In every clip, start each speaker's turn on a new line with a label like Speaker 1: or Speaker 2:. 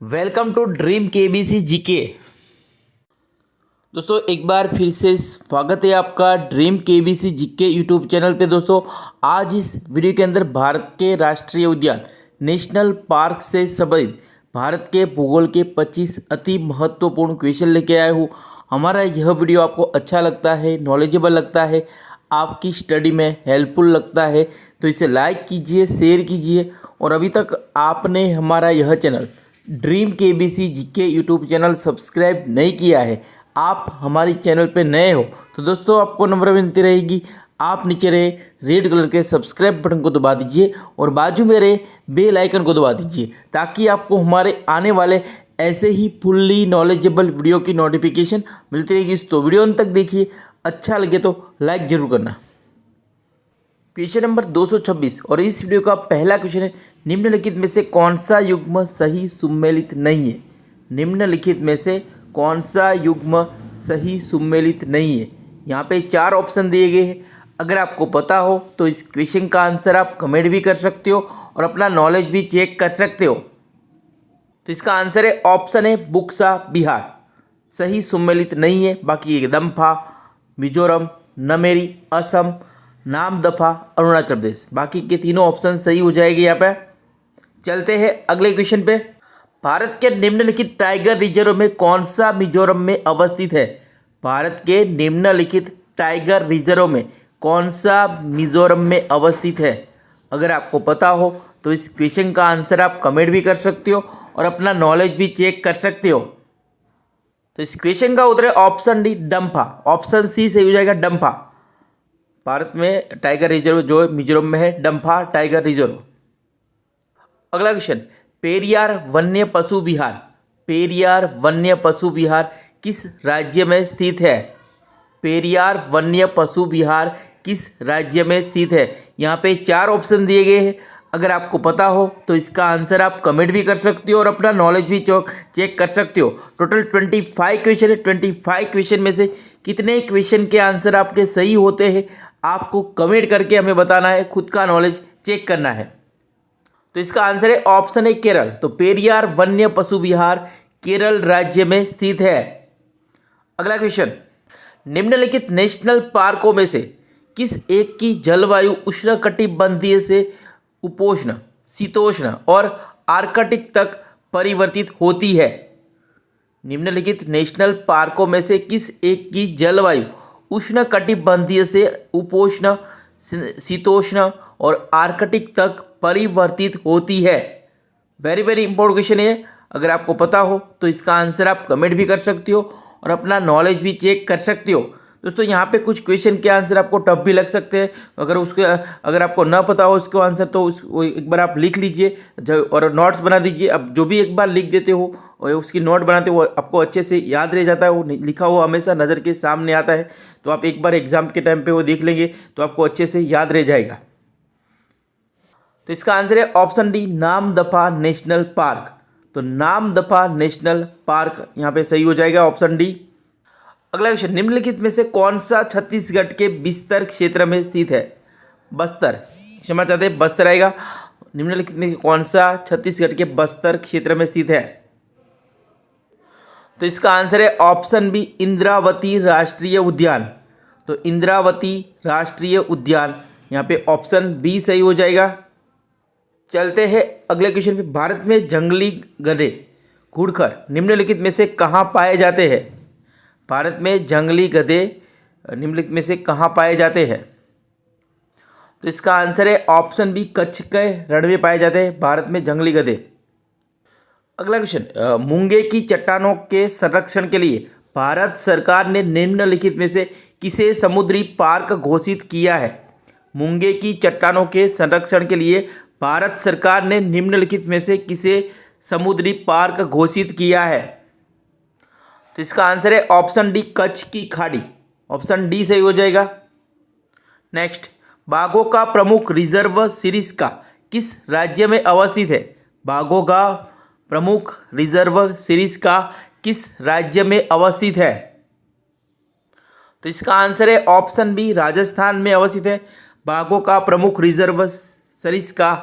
Speaker 1: Welcome to dream KBC GK. दोस्तों एक बार फिर से स्वागत है आपका dream KBC GK YouTube channel पे। दोस्तों आज इस वीडियो के अंदर भारत के राष्ट्रीय उद्यान नेशनल पार्क से संबंधित भारत के भूगोल के 25 अति महत्वपूर्ण क्वेश्चन लेके आया हूँ। हमारा यह वीडियो आपको अच्छा लगता है, नॉलेजेबल लगता है, आपकी स्टडी में हेल्पफुल लगता है तो इसे लाइक कीजिए, शेयर कीजिए। और अभी तक आपने हमारा यह channel dream KBC GK YouTube channel subscribe नहीं किया है, आप हमारी चैनल पे नए हो तो दोस्तों आपको नम्र विनती रहेगी, आप नीचे रहे रेड कलर के सब्सक्राइब बटन को दबा दीजिए और बाजू में रहे बेल आइकन को दबा दीजिए ताकि आपको हमारे आने वाले ऐसे ही फुल्ली नॉलेजेबल वीडियो की नोटिफिकेशन मिलती रहेगी। तो वीडियो अंत तक देखिए, अच्छा लगे तो लाइक जरूर करना। क्वेश्चन नंबर 226 और इस वीडियो का पहला क्वेश्चन है, निम्नलिखित में से कौन सा युग्म सही सुमेलित नहीं है। निम्नलिखित में से कौन सा युग्म सही सुमेलित नहीं है। यहाँ पे 4 ऑप्शन दिए गए हैं। अगर आपको पता हो तो इस क्वेश्चन का आंसर आप कमेंट भी कर सकते हो और अपना नॉलेज भी चेक कर सकते हो। तो इसका आंसर है ऑप्शन है बुक्सा बिहार, सही सुमेलित नहीं है। बाकी ये दम्फा, मिजोरम, नमेरी, असम, नामदफा, अरुणाचल प्रदेश, बाकी के तीनों ऑप्शन सही हो जाएंगे। यहाँ पे चलते हैं अगले क्वेश्चन पे। भारत के निम्नलिखित टाइगर रिजर्व में कौन सा मिजोरम में अवस्थित है। भारत के निम्नलिखित टाइगर रिजर्व में कौन सा मिजोरम में अवस्थित है। अगर आपको पता हो तो इस क्वेश्चन का आंसर आप कमेंट भी कर सकते हो और अपना नॉलेज भी चेक कर सकते हो। तो इस क्वेश्चन का उत्तर है option D Dampha, option C सही हो जाएगा डम्फा। भारत में टाइगर रिजर्व जो मिजोरम में है डम्फा टाइगर रिजर्व। अगला क्वेश्चन, पेरियार वन्य पशु विहार, पेरियार वन्य पशु विहार किस राज्य में स्थित है। पेरियार वन्य पशु विहार किस राज्य में स्थित है। यहाँ पे 4 ऑप्शन दिए गए हैं। अगर आपको पता हो तो इसका आंसर आप कमेंट भी कर सकते हो और अपना नॉलेज भी चेक कर सकते हो। टोटल 25 क्वेश्चन है। 25 क्वेश्चन में से कितने क्वेश्चन के आंसर आपके सही होते हैं आपको कमेंट करके हमें बताना है, खुद का नॉलेज चेक करना है। तो इसका आंसर है ऑप्शन है केरल। तो पेरियार वन्य पशु विहार केरल राज्य में स्थित है। अगला क्वेश्चन, निम्नलिखित नेशनल पार्कों में से किस एक की जलवायु उष्णकटिबंधीय से उपोष्ण, शीतोष्ण और आर्कटिक तक परिवर्तित होती है। निम्नलिखित नेशनल पार्कों में से किस एक की जलवायु उष्णकटिबंधीय से उपोष्ण, शीतोष्ण और आर्कटिक तक परिवर्तित होती है। वेरी वेरी इंपॉर्टेंट क्वेश्चन है। अगर आपको पता हो तो इसका आंसर आप कमेंट भी कर सकते हो और अपना नॉलेज भी चेक कर सकते हो। दोस्तों यहाँ पे कुछ क्वेश्चन के आंसर आपको टफ भी लग सकते हैं। अगर आपको ना पता हो इसको आंसर तो एक बार आप लिख लीजिए और नोट्स बना दीजिए। अब जो भी एक बार लिख देते हो और उसकी नोट बनाते हो आपको अच्छे से याद रह जाता है। वो लिखा हुआ हमेशा नज़र के सामने आता है तो आप एक बार एग्जाम के टाइम पे वो देख लेंगे तो आपको अच्छे से याद रह जाएगा। तो इसका आंसर है option D Namdapha national park. तो नामदफा नेशनल पार्क यहाँ पे सही हो जाएगा, ऑप्शन डी। अगला क्वेश्चन, निम्नलिखित में से कौन सा छत्तीसगढ़ के बस्तर क्षेत्र में स्थित है। बस्तर, क्षमा चाहते हैं बस्तर आएगा। निम्नलिखित में कौन सा छत्तीसगढ़ के बस्तर क्षेत्र में स्थित है। तो इसका आंसर है ऑप्शन बी इंद्रावती राष्ट्रीय उद्यान। तो इंद्रावती राष्ट्रीय उद्यान यहाँ पे ऑप्शन बी सही हो जाएगा। चलते हैं अगले क्वेश्चन पे। भारत में जंगली गधे घुड़खर निम्नलिखित में से कहाँ पाए जाते हैं। भारत में जंगली गधे निम्नलिखित में से कहाँ पाए जाते हैं। तो इसका आंसर है ऑप्शन बी कच्छ के रण में पाए जाते हैं भारत में जंगली गधे। अगला क्वेश्चन, मूंगे की चट्टानों के संरक्षण के लिए भारत सरकार ने निम्नलिखित में से किसे समुद्री पार्क घोषित किया है। मूंगे की चट्टानों के संरक्षण के लिए भारत सरकार ने निम्नलिखित में से किसे समुद्री पार्क घोषित किया है। तो इसका आंसर है ऑप्शन डी कच्छ की खाड़ी, ऑप्शन डी सही हो जाएगा। नेक्स्ट, बाघों का प्रमुख रिजर्व सिरिस्का किस राज्य में अवस्थित है। बाघों का प्रमुख रिजर्व सिरिस्का किस राज्य में अवस्थित है। तो इसका आंसर है ऑप्शन बी राजस्थान में अवस्थित है बाघों का प्रमुख रिजर्व सरिस्का।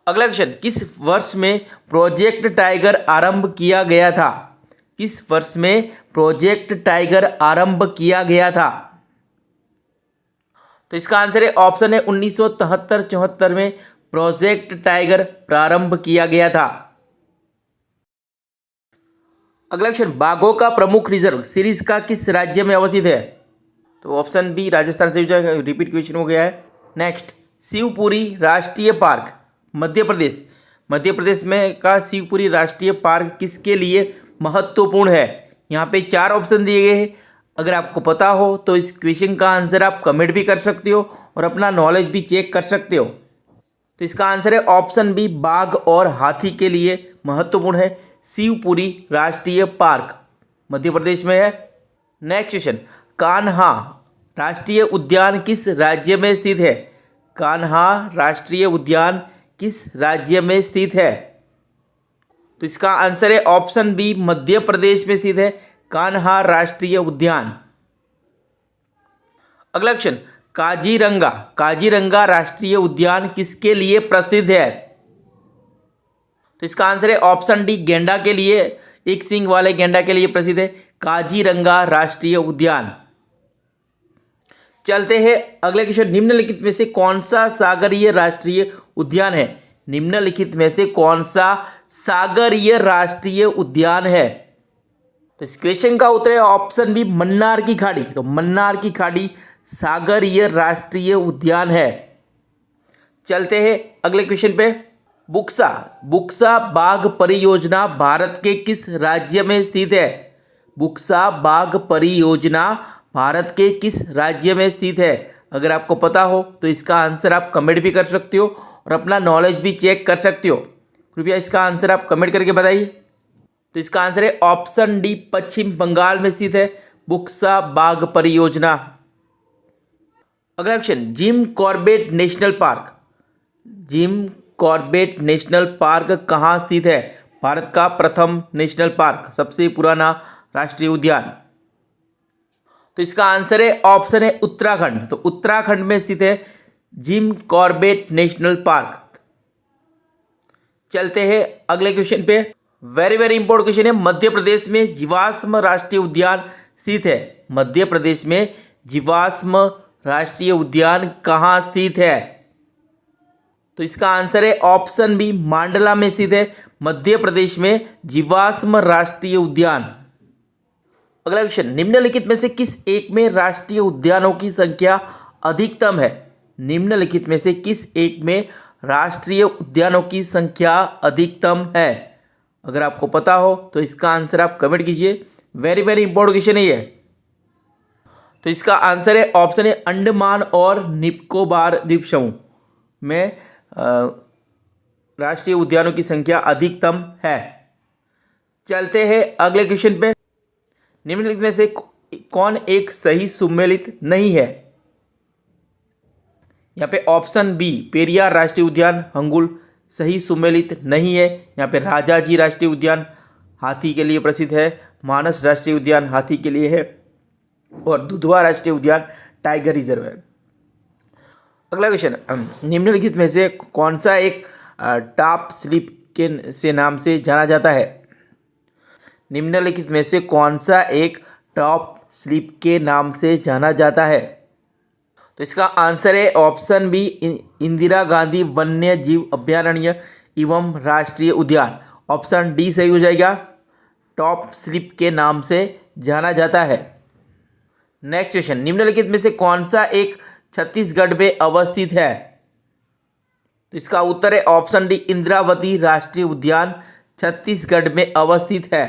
Speaker 1: अगला क्वेश्चन, किस वर्ष में प्रोजेक्ट टाइगर आरंभ किया गया था? किस वर्ष में प्रोजेक्ट टाइगर आरंभ किया गया था? तो इसका आंसर है ऑप्शन है 1973-74 में प्रोजेक्ट टाइगर प्रारंभ किया गया था। अगला क्वेश्चन, बाघों का प्रमुख रिजर्व सीरीज का किस राज्य में अवस्थित है? तो ऑप्शन बी राजस्थान से रिपीट क्वेश्चन हो गया है। नेक्स्ट, शिवपुरी राष्ट्रीय पार्क मध्य प्रदेश, मध्य प्रदेश में का शिवपुरी राष्ट्रीय पार्क किसके लिए महत्वपूर्ण है? यहाँ पे 4 ऑप्शन दिए गए हैं। अगर आपको पता हो तो इस क्वेश्चन का आंसर आप कमेंट भी कर सकते हो और अपना नॉलेज भी चेक कर सकते हो। तो इसका आंसर है ऑप्शन बी, बाघ और हाथी के लिए महत्वपूर्ण है। शिवपुरी राष्ट्रीय पार्क मध्य प्रदेश में है। नेक्स्ट क्वेश्चन, कान्हा राष्ट्रीय उद्यान किस राज्य में स्थित है? कान्हा राष्ट्रीय उद्यान किस राज्य में स्थित है? तो इसका आंसर है ऑप्शन बी, मध्य प्रदेश में स्थित है कान्हा राष्ट्रीय उद्यान। अगला क्वेश्चन, काजीरंगा, काजीरंगा राष्ट्रीय उद्यान किसके लिए प्रसिद्ध है? तो इसका आंसर है ऑप्शन डी, गेंडा के लिए, एक सींग वाले गेंडा के लिए प्रसिद्ध है काजीरंगा राष्ट्रीय उद्यान। चलते हैं अगले क्वेश्चन, निम्नलिखित में से कौन सा सागरीय राष्ट्रीय उद्यान है? निम्नलिखित में से कौन सा सागरीय राष्ट्रीय उद्यान है? तो इस क्वेश्चन का उत्तर है ऑप्शन बी, मन्नार की खाड़ी। तो मन्नार की खाड़ी सागरीय राष्ट्रीय उद्यान है। चलते हैं अगले क्वेश्चन पे, बुक्सा, बुक्सा बाघ परियोजना भारत के किस राज्य में स्थित है? बुक्सा बाघ परियोजना भारत के किस राज्य में स्थित है? अगर आपको पता हो तो इसका आंसर आप कमेंट भी कर सकते हो और अपना नॉलेज भी चेक कर सकते हो। कृपया इसका आंसर आप कमेंट करके बताइए। तो इसका आंसर है ऑप्शन डी, पश्चिम बंगाल में स्थित है बुक्सा बाघ परियोजना। अगला question, Jim Corbett national park, Jim Corbett national park कहाँ स्थित है? भारत का प्रथम नेशनल पार्क, सबसे पुराना राष्ट्रीय उद्यान। तो इसका आंसर है ऑप्शन है उत्तराखंड। तो उत्तराखंड में स्थित है जिम कॉर्बेट नेशनल पार्क। चलते हैं अगले क्वेश्चन पे, वेरी वेरी इंपॉर्टेंट क्वेश्चन है, मध्य प्रदेश में जीवाश्म राष्ट्रीय उद्यान स्थित है? मध्य प्रदेश में जीवाश्म राष्ट्रीय उद्यान कहाँ स्थित है? तो इसका आंसर है ऑप्शन बी, मांडला में स्थित है मध्य प्रदेश में जीवाश्म राष्ट्रीय उद्यान। अगला क्वेश्चन, निम्नलिखित में से किस एक में राष्ट्रीय उद्यानों की संख्या अधिकतम है? निम्नलिखित में से किस एक में राष्ट्रीय उद्यानों की संख्या अधिकतम है? अगर आपको पता हो तो इसका आंसर आप कमेंट कीजिए। वेरी वेरी इंपॉर्टेंट क्वेश्चन है ये। तो इसका आंसर है ऑप्शन है अंडमान और निकोबार द्वीप समूह में राष्ट्रीय उद्यानों की संख्या अधिकतम है। चलते हैं अगले क्वेश्चन पे, निम्नलिखित में से कौन एक सही सुमेलित नहीं है? यहाँ पे ऑप्शन बी, पेरियार राष्ट्रीय उद्यान हंगुल सही सुमेलित नहीं है। यहाँ पे राजाजी राष्ट्रीय उद्यान हाथी के लिए प्रसिद्ध है, मानस राष्ट्रीय उद्यान हाथी के लिए है और दुधवा राष्ट्रीय उद्यान टाइगर रिजर्व है। अगला क्वेश्चन, निम्नलिखित में से कौन सा एक टॉप स्लिप के से नाम से जाना जाता है? निम्नलिखित में से कौन सा एक टॉप स्लिप के नाम से जाना जाता है? तो इसका आंसर है ऑप्शन बी, इंदिरा गांधी वन्य जीव अभयारण्य एवं राष्ट्रीय उद्यान। ऑप्शन डी सही हो जाएगा, टॉप स्लिप के नाम से जाना जाता है। नेक्स्ट क्वेश्चन, निम्नलिखित में से कौन सा एक छत्तीसगढ़ में अवस्थित है? तो इसका उत्तर है ऑप्शन डी, इंद्रावती राष्ट्रीय उद्यान छत्तीसगढ़ में अवस्थित है।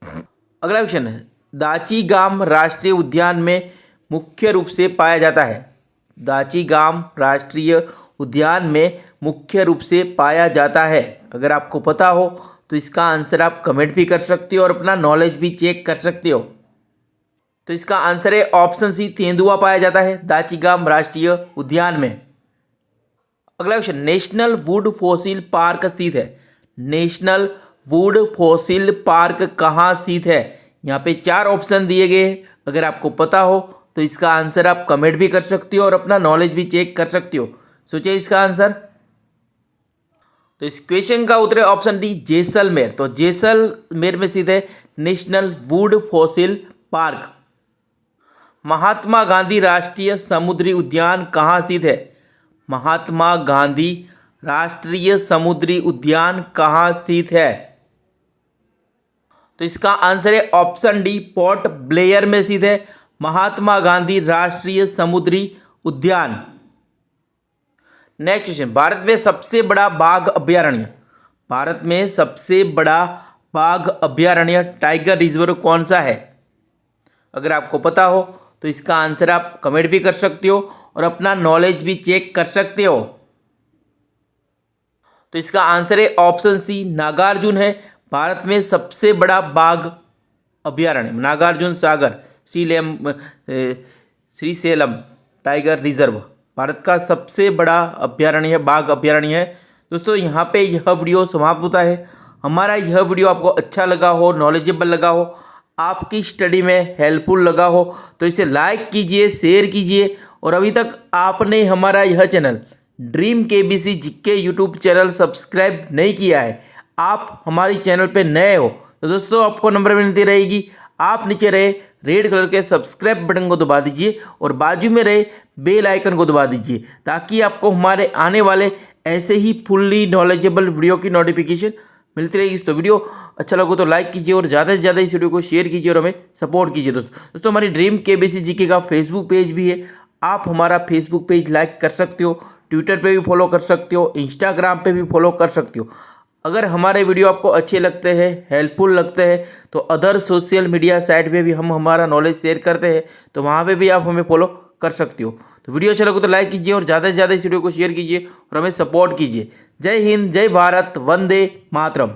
Speaker 1: अगला क्वेश्चन है, दाचीगाम राष्ट्रीय उद्यान में मुख्य रूप से पाया जाता है? दाचीगाम राष्ट्रीय उद्यान में मुख्य रूप से पाया जाता है। अगर आपको पता हो तो इसका आंसर आप कमेंट भी कर सकते हो और अपना नॉलेज भी चेक कर सकते हो। तो इसका आंसर है ऑप्शन सी, तेंदुआ पाया जाता है दाचीगाम राष्ट्रीय उद्यान में। अगला question, national would fossil park स्थित है? नेशनल वुड फॉसिल पार्क कहाँ स्थित है? यहाँ पे 4 ऑप्शन दिए गए। अगर आपको पता हो तो इसका आंसर आप कमेंट भी कर सकते हो और अपना नॉलेज भी चेक कर सकते हो। सोचिए इसका आंसर। तो इस क्वेश्चन का उत्तर है ऑप्शन डी जैसलमेर। तो जैसलमेर में स्थित है national would fossil park. Mahatma Gandhi राष्ट्रीय समुद्री उद्यान कहाँ स्थित है? महात्मा गांधी राष्ट्रीय समुद्री उद्यान कहाँ स्थित है? तो इसका आंसर है ऑप्शन डी पोर्ट ब्लेयर में स्थित है महात्मा गांधी राष्ट्रीय समुद्री उद्यान। नेक्स्ट क्वेश्चन, भारत में सबसे बड़ा बाघ अभयारण्य। भारत में सबसे बड़ा बाघ अभयारण्य टाइगर रिजर्व कौन सा है? अगर आपको पता हो तो इसका आंसर आप कमेंट भी कर सकते हो और अपना नॉलेज भी चेक कर सकते हो। तो इसका आंसर है ऑप्शन सी नागार्जुन है भारत में सबसे बड़ा बाघ अभयारण्य। नागार्जुन सागर श्रीशैलम टाइगर रिजर्व भारत का सबसे बड़ा अभयारण्य है, बाघ अभयारण्य है। दोस्तों यहाँ पे यह वीडियो समाप्त होता है। हमारा यह वीडियो आपको अच्छा लगा हो, नॉलेजेबल लगा हो, आपकी स्टडी में हेल्पफुल लगा हो तो इसे लाइक कीजिए, शेयर कीजिए। और अभी तक आपने हमारा यह channel dream KBC GK YouTube channel subscribe नहीं किया है, आप हमारी चैनल पे नए हो तो दोस्तों आपको नंबर मिलती रहेगी। आप नीचे रहे रेड कलर के सब्सक्राइब बटन को दबा दीजिए और बाजू में रहे बेल आइकन को दबा दीजिए ताकि आपको हमारे आने वाले ऐसे ही फुल्ली नॉलेजेबल वीडियो की नोटिफिकेशन मिलती रहेगी। तो वीडियो अच्छा लगे तो लाइक कीजिए और ज़्यादा से ज़्यादा इस वीडियो को शेयर कीजिए और हमें सपोर्ट कीजिए। दोस्तों हमारी ड्रीम केबीसी जीके का फेसबुक पेज भी है, आप हमारा फेसबुक पेज लाइक कर सकते हो, ट्विटर पे भी फॉलो कर सकते हो, इंस्टाग्राम पे भी फॉलो कर सकते हो। अगर हमारे वीडियो आपको अच्छे लगते हैं, हेल्पफुल लगते हैं तो अदर सोशल मीडिया साइट पे भी हम हमारा नॉलेज शेयर करते हैं, तो वहाँ पे भी आप हमें फॉलो कर सकते हो। तो वीडियो अच्छा लगे तो लाइक कीजिए और ज़्यादा से ज़्यादा इस वीडियो को शेयर कीजिए और हमें सपोर्ट कीजिए। जय हिंद, जय भारत, वंदे मातरम।